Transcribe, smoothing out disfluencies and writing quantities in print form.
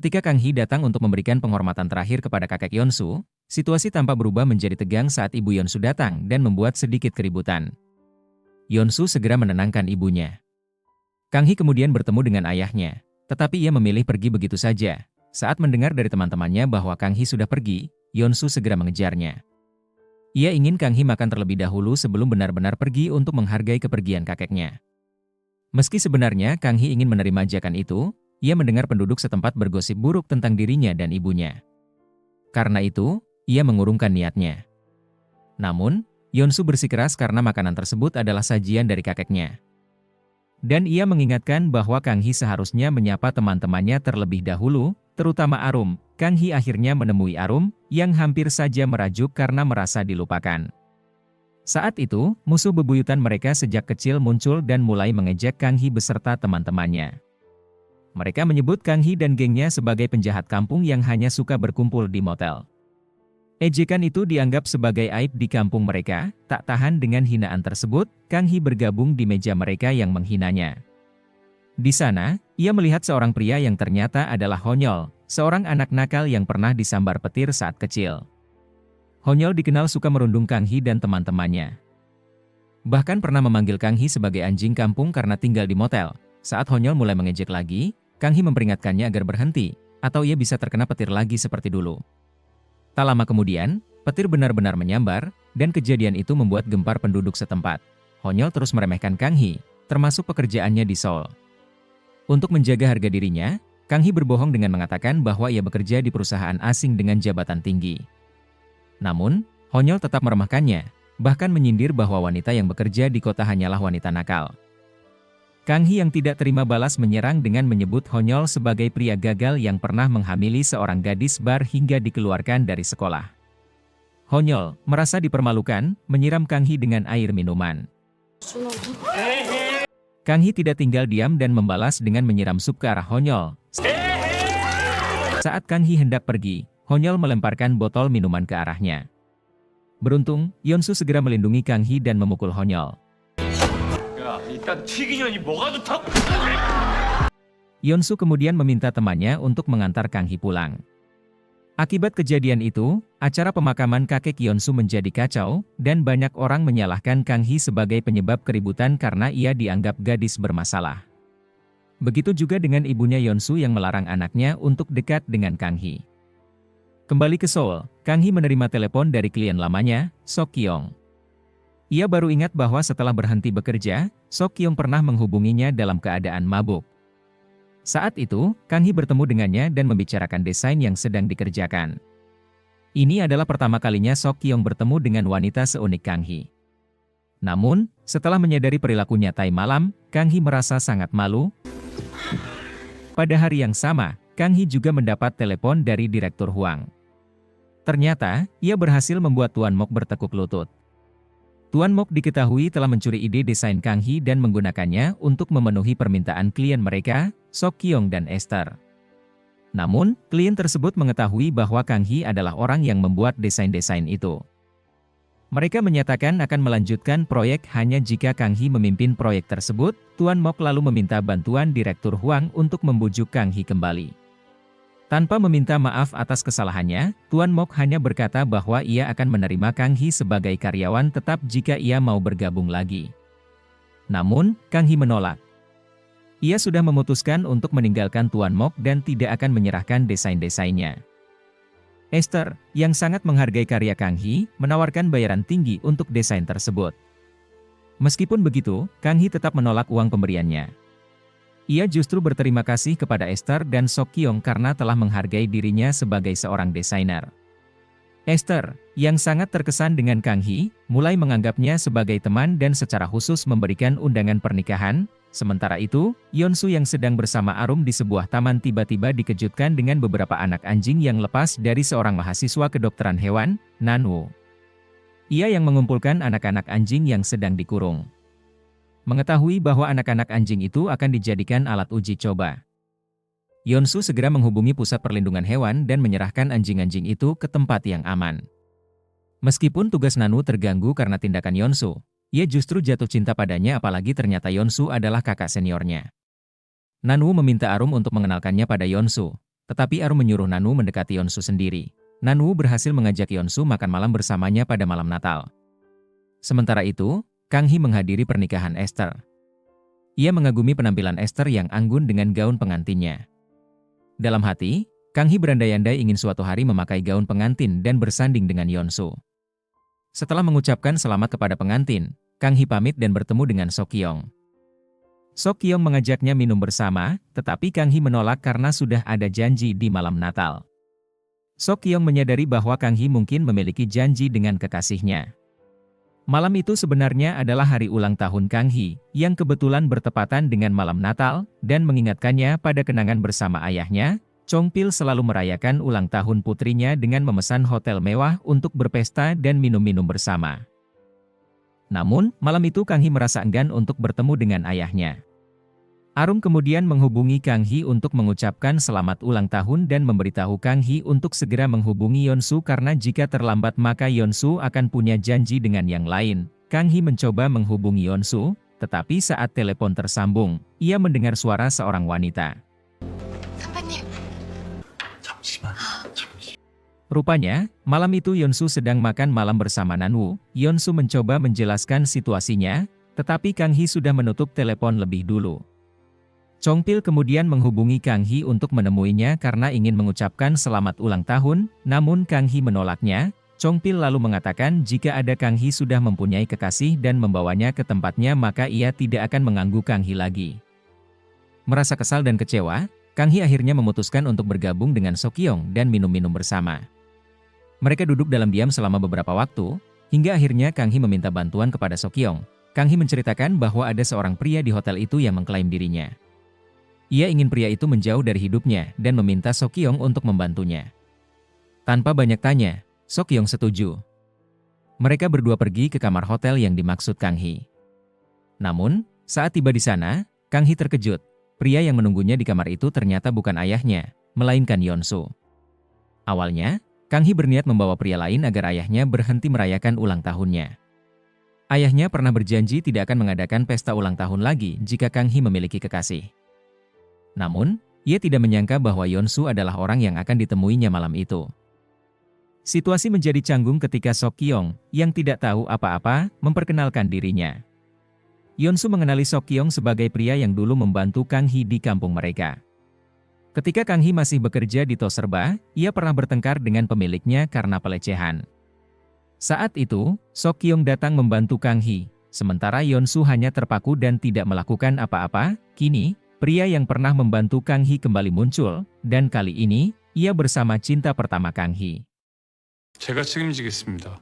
Ketika Kang Hee datang untuk memberikan penghormatan terakhir kepada kakek Yeonsu, situasi tampak berubah menjadi tegang saat ibu Yeonsu datang dan membuat sedikit keributan. Yeonsu segera menenangkan ibunya. Kang Hee kemudian bertemu dengan ayahnya, tetapi ia memilih pergi begitu saja. Saat mendengar dari teman-temannya bahwa Kang Hee sudah pergi, Yeonsu segera mengejarnya. Ia ingin Kang Hee makan terlebih dahulu sebelum benar-benar pergi untuk menghargai kepergian kakeknya. Meski sebenarnya Kang Hee ingin menerima ajakan itu, ia mendengar penduduk setempat bergosip buruk tentang dirinya dan ibunya. Karena itu, ia mengurungkan niatnya. Namun, Yeonsu bersikeras karena makanan tersebut adalah sajian dari kakeknya. Dan ia mengingatkan bahwa Kang Hee seharusnya menyapa teman-temannya terlebih dahulu, terutama Arum. Kang Hee akhirnya menemui Arum, yang hampir saja merajuk karena merasa dilupakan. Saat itu, musuh bebuyutan mereka sejak kecil muncul dan mulai mengejek Kang Hee beserta teman-temannya. Mereka menyebut Kang Hee dan gengnya sebagai penjahat kampung yang hanya suka berkumpul di motel. Ejekan itu dianggap sebagai aib di kampung mereka. Tak tahan dengan hinaan tersebut, Kang Hee bergabung di meja mereka yang menghinanya. Di sana, ia melihat seorang pria yang ternyata adalah Honyol, seorang anak nakal yang pernah disambar petir saat kecil. Honyol dikenal suka merundung Kang Hee dan teman-temannya. Bahkan pernah memanggil Kang Hee sebagai anjing kampung karena tinggal di motel. Saat Honyol mulai mengejek lagi, Kang Hee memperingatkannya agar berhenti, atau ia bisa terkena petir lagi seperti dulu. Tak lama kemudian, petir benar-benar menyambar, dan kejadian itu membuat gempar penduduk setempat. Honyol terus meremehkan Kang Hee, termasuk pekerjaannya di Seoul. Untuk menjaga harga dirinya, Kang Hee berbohong dengan mengatakan bahwa ia bekerja di perusahaan asing dengan jabatan tinggi. Namun, Honyol tetap meremehkannya, bahkan menyindir bahwa wanita yang bekerja di kota hanyalah wanita nakal. Kang Hee yang tidak terima balas menyerang dengan menyebut Honyol sebagai pria gagal yang pernah menghamili seorang gadis bar hingga dikeluarkan dari sekolah. Honyol merasa dipermalukan, menyiram Kang Hee dengan air minuman. Kang Hee tidak tinggal diam dan membalas dengan menyiram sup ke arah Honyol. Saat Kang Hee hendak pergi, Honyol melemparkan botol minuman ke arahnya. Beruntung, Yeonsu segera melindungi Kang Hee dan memukul Honyol. Yeonsu kemudian meminta temannya untuk mengantar Kang Hee pulang. Akibat kejadian itu, acara pemakaman kakek Yeonsu menjadi kacau, dan banyak orang menyalahkan Kang Hee sebagai penyebab keributan karena ia dianggap gadis bermasalah. Begitu juga dengan ibunya Yeonsu yang melarang anaknya untuk dekat dengan Kang Hee. Kembali ke Seoul, Kang Hee menerima telepon dari klien lamanya, Sok Kyung. Ia baru ingat bahwa setelah berhenti bekerja, Sok Kyung pernah menghubunginya dalam keadaan mabuk. Saat itu, Kang Hee bertemu dengannya dan membicarakan desain yang sedang dikerjakan. Ini adalah pertama kalinya Sok Kyung bertemu dengan wanita seunik Kang Hee. Namun, setelah menyadari perilakunya tai malam, Kang Hee merasa sangat malu. Pada hari yang sama, Kang Hee juga mendapat telepon dari Direktur Huang. Ternyata, ia berhasil membuat Tuan Mok bertekuk lutut. Tuan Mok diketahui telah mencuri ide desain Kang Hee dan menggunakannya untuk memenuhi permintaan klien mereka, Sok Kyung dan Esther. Namun, klien tersebut mengetahui bahwa Kang Hee adalah orang yang membuat desain-desain itu. Mereka menyatakan akan melanjutkan proyek hanya jika Kang Hee memimpin proyek tersebut. Tuan Mok lalu meminta bantuan Direktur Huang untuk membujuk Kang Hee kembali. Tanpa meminta maaf atas kesalahannya, Tuan Mok hanya berkata bahwa ia akan menerima Kang Hee sebagai karyawan tetap jika ia mau bergabung lagi. Namun, Kang Hee menolak. Ia sudah memutuskan untuk meninggalkan Tuan Mok dan tidak akan menyerahkan desain-desainnya. Esther, yang sangat menghargai karya Kang Hee, menawarkan bayaran tinggi untuk desain tersebut. Meskipun begitu, Kang Hee tetap menolak uang pemberiannya. Ia justru berterima kasih kepada Esther dan Sok Kyung karena telah menghargai dirinya sebagai seorang desainer. Esther, yang sangat terkesan dengan Kang Hee, mulai menganggapnya sebagai teman dan secara khusus memberikan undangan pernikahan. Sementara itu, Yeonsu yang sedang bersama Arum di sebuah taman tiba-tiba dikejutkan dengan beberapa anak anjing yang lepas dari seorang mahasiswa kedokteran hewan, Nanwoo. Ia yang mengumpulkan anak-anak anjing yang sedang dikurung. Mengetahui bahwa anak-anak anjing itu akan dijadikan alat uji coba, Yeonsu segera menghubungi pusat perlindungan hewan dan menyerahkan anjing-anjing itu ke tempat yang aman. Meskipun tugas Nanwoo terganggu karena tindakan Yeonsu, ia justru jatuh cinta padanya apalagi ternyata Yeonsu adalah kakak seniornya. Nanwoo meminta Arum untuk mengenalkannya pada Yeonsu. Tetapi Arum menyuruh Nanu mendekati Yeonsu sendiri. Nanu berhasil mengajak Yeonsu makan malam bersamanya pada malam Natal. Sementara itu, Kang Hee menghadiri pernikahan Esther. Ia mengagumi penampilan Esther yang anggun dengan gaun pengantinnya. Dalam hati, Kang Hee berandai-andai ingin suatu hari memakai gaun pengantin dan bersanding dengan Yeonsu. Setelah mengucapkan selamat kepada pengantin, Kang Hee pamit dan bertemu dengan Sok Kyung. Sok Kyung mengajaknya minum bersama, tetapi Kang Hee menolak karena sudah ada janji di malam Natal. Sok Kyung menyadari bahwa Kang Hee mungkin memiliki janji dengan kekasihnya. Malam itu sebenarnya adalah hari ulang tahun Kang Hee, yang kebetulan bertepatan dengan malam Natal, dan mengingatkannya pada kenangan bersama ayahnya. Chong Pil selalu merayakan ulang tahun putrinya dengan memesan hotel mewah untuk berpesta dan minum-minum bersama. Namun, malam itu Kang Hee merasa enggan untuk bertemu dengan ayahnya. Arum kemudian menghubungi Kang Hee untuk mengucapkan selamat ulang tahun dan memberitahu Kang Hee untuk segera menghubungi Yeonsu karena jika terlambat maka Yeonsu akan punya janji dengan yang lain. Kang Hee mencoba menghubungi Yeonsu, tetapi saat telepon tersambung, ia mendengar suara seorang wanita. Rupanya, malam itu Yeonsu sedang makan malam bersama Nanwoo. Yeonsu mencoba menjelaskan situasinya, tetapi Kang Hee sudah menutup telepon lebih dulu. Chong Pil kemudian menghubungi Kang Hee untuk menemuinya karena ingin mengucapkan selamat ulang tahun, namun Kang Hee menolaknya. Chong Pil lalu mengatakan jika ada Kang Hee sudah mempunyai kekasih dan membawanya ke tempatnya maka ia tidak akan mengganggu Kang Hee lagi. Merasa kesal dan kecewa, Kang Hee akhirnya memutuskan untuk bergabung dengan Sok Kyung dan minum-minum bersama. Mereka duduk dalam diam selama beberapa waktu, hingga akhirnya Kang Hee meminta bantuan kepada Sok Kyung. Kang Hee menceritakan bahwa ada seorang pria di hotel itu yang mengklaim dirinya. Ia ingin pria itu menjauh dari hidupnya dan meminta Sok Kyung untuk membantunya. Tanpa banyak tanya, Sok Kyung setuju. Mereka berdua pergi ke kamar hotel yang dimaksud Kang Hee. Namun, saat tiba di sana, Kang Hee terkejut. Pria yang menunggunya di kamar itu ternyata bukan ayahnya, melainkan Yeonsu. Awalnya, Kang Hee berniat membawa pria lain agar ayahnya berhenti merayakan ulang tahunnya. Ayahnya pernah berjanji tidak akan mengadakan pesta ulang tahun lagi jika Kang Hee memiliki kekasih. Namun, ia tidak menyangka bahwa Yeonsu adalah orang yang akan ditemuinya malam itu. Situasi menjadi canggung ketika Sok Kyung, yang tidak tahu apa-apa, memperkenalkan dirinya. Yeonsu mengenali Sok Kyung sebagai pria yang dulu membantu Kang Hee di kampung mereka. Ketika Kang Hee masih bekerja di tos serba, ia pernah bertengkar dengan pemiliknya karena pelecehan. Saat itu, Sok Kyung datang membantu Kang Hee, sementara Yeonsu hanya terpaku dan tidak melakukan apa-apa. Kini, pria yang pernah membantu Kang Hee kembali muncul, dan kali ini, ia bersama cinta pertama Kang Hee. 제가 책임지겠습니다.